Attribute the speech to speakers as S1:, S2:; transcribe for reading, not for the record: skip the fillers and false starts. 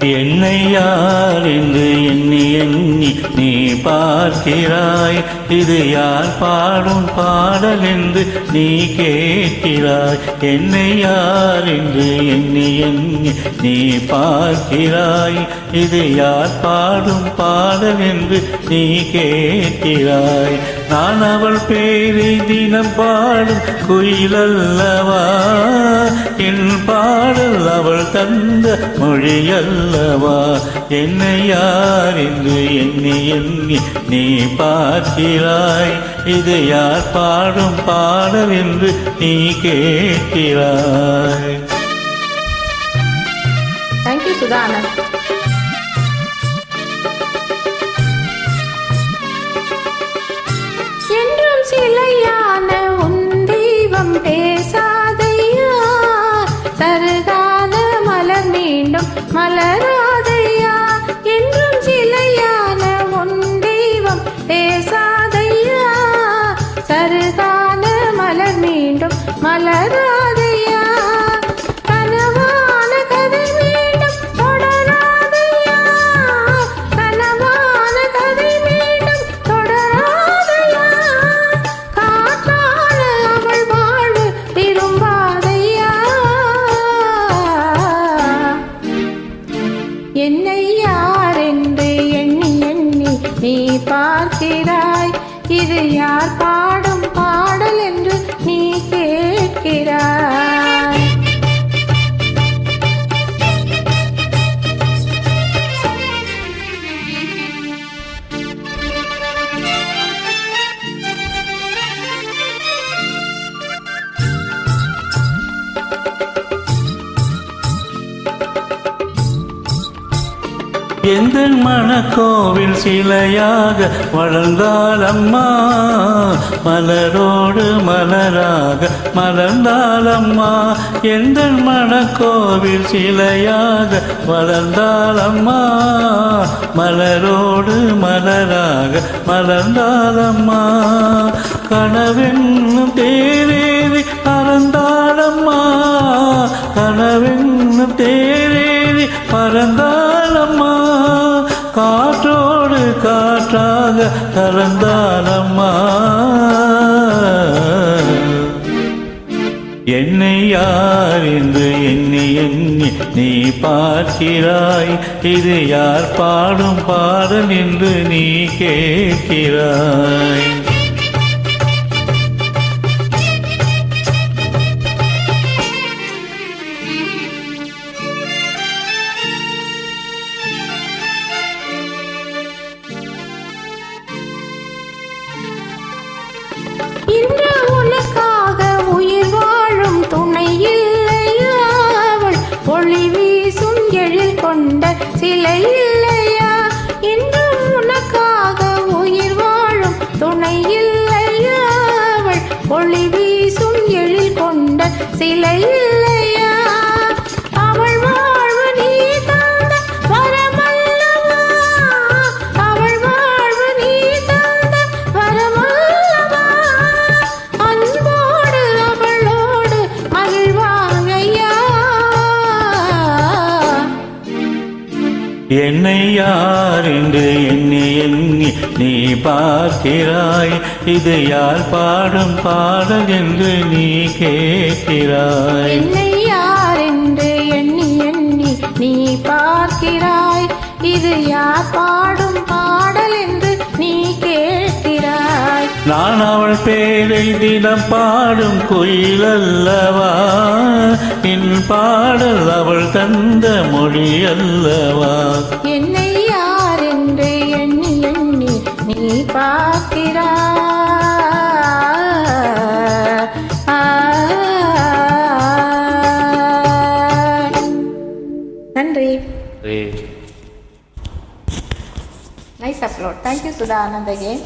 S1: என்னை யார் என்று எண்ணி எண்ணி நீ பார்க்கிறாய், இது யார் பாடும் பாடல் என்று நீ கேட்கிறாய். என்னை யார் என்று எண்ணி எண்ணி நீ பார்க்கிறாய், இது யார் பாடும் பாடல் என்று நீ கேட்கிறாய். நான் அவள் பேரை தினம் பாடும் குயிலல்லவா, என் பாடல் அவள் தந்த மொழியல்லவா. என்னை யார் என்று எண்ணி எண்ணி நீ பார்க்கிறாய், இது யார் பாடும் பாடல் என்று நீ கேட்கிறாய்.
S2: தேங்க்யூ சுதா ஆனந்த். என்றும் சிலையான உன் தெய்வம் பேசாதையா, சருகான மலர் மீண்டும் மலராதையா. என்றும் சிலையான உன் தெய்வம் பேசாதையா, சருகான மலர் மீண்டும் மலராதையா. கனவான கதை மீண்டும் தொடராதையா, கனவான கதை மீண்டும் தொடராதையா. காற்றான அவள் வாழ்வு திரும்பாதையா. என்னை யார் என்று எண்ணி எண்ணி நீ பார்க்கிறாய், இது யார் பாடும் பாடல் என்று நீ கேட்கிறாய்.
S1: எந்த மனக்கோவில் சிலையாக வளர்ந்தால் அம்மா, மலரோடு மலராக மலர்ந்தால் அம்மா. எந்த மனக்கோவில் சிலையாக வளர்ந்தால் அம்மா, மலரோடு மலராக மலர்ந்தால் அம்மா. கனவென்னும் தேரேறி பறந்தால் அம்மா, கனவென்னும் தேரேறி பறந்தால் அம்மா. காற்றோடு காற்றாக கலந்தாலம்மா. என்னை யார் என்று எண்ணி எண்ணி நீ பார்க்கிறாய், இது யார் பாடும் பாடல் என்று நீ கேட்கிறாய்.
S2: இன்று உனக்காக உயிர் வாழும் துணை இல்லையா, அவள் ஒளி வீசும் எழில் கொண்ட சிலை இல்லையா. இன்று உனக்காக உயிர் வாழும் துணை இல்லையா, அவள் ஒளி வீசும் எழில் கொண்ட சிலை இல்லையா. அவள் வாழ்வு நீ தந்த வரமல்லவா, அவள் வாழ்வு நீ தந்த வரமல்லவா. அன்போடு அவளோடு மகிழ்வாங்கையா.
S1: என்னை யார் என்று எண்ணி எண்ணி நீ பார்க்கிறாய், இது யார் பாடும் பாடல் என்று நீ கேட்கிறாய்.
S2: என்னை யார் என்று எண்ணி எண்ணி நீ பார்க்கிறாய், இது யார் பாடும் பாடல் என்று நீ கேட்கிறாய்.
S1: நான் அவள் பேரை தினம் பாடும் குயிலல்லவா, என் பாடல் அவள் தந்த மொழி அல்லவா.
S2: என்னை யார் என்று எண்ணி எண்ணி நீ பார்க்கிறாய். நன்றி. Nice upload. Thank you, Sudha Anand again.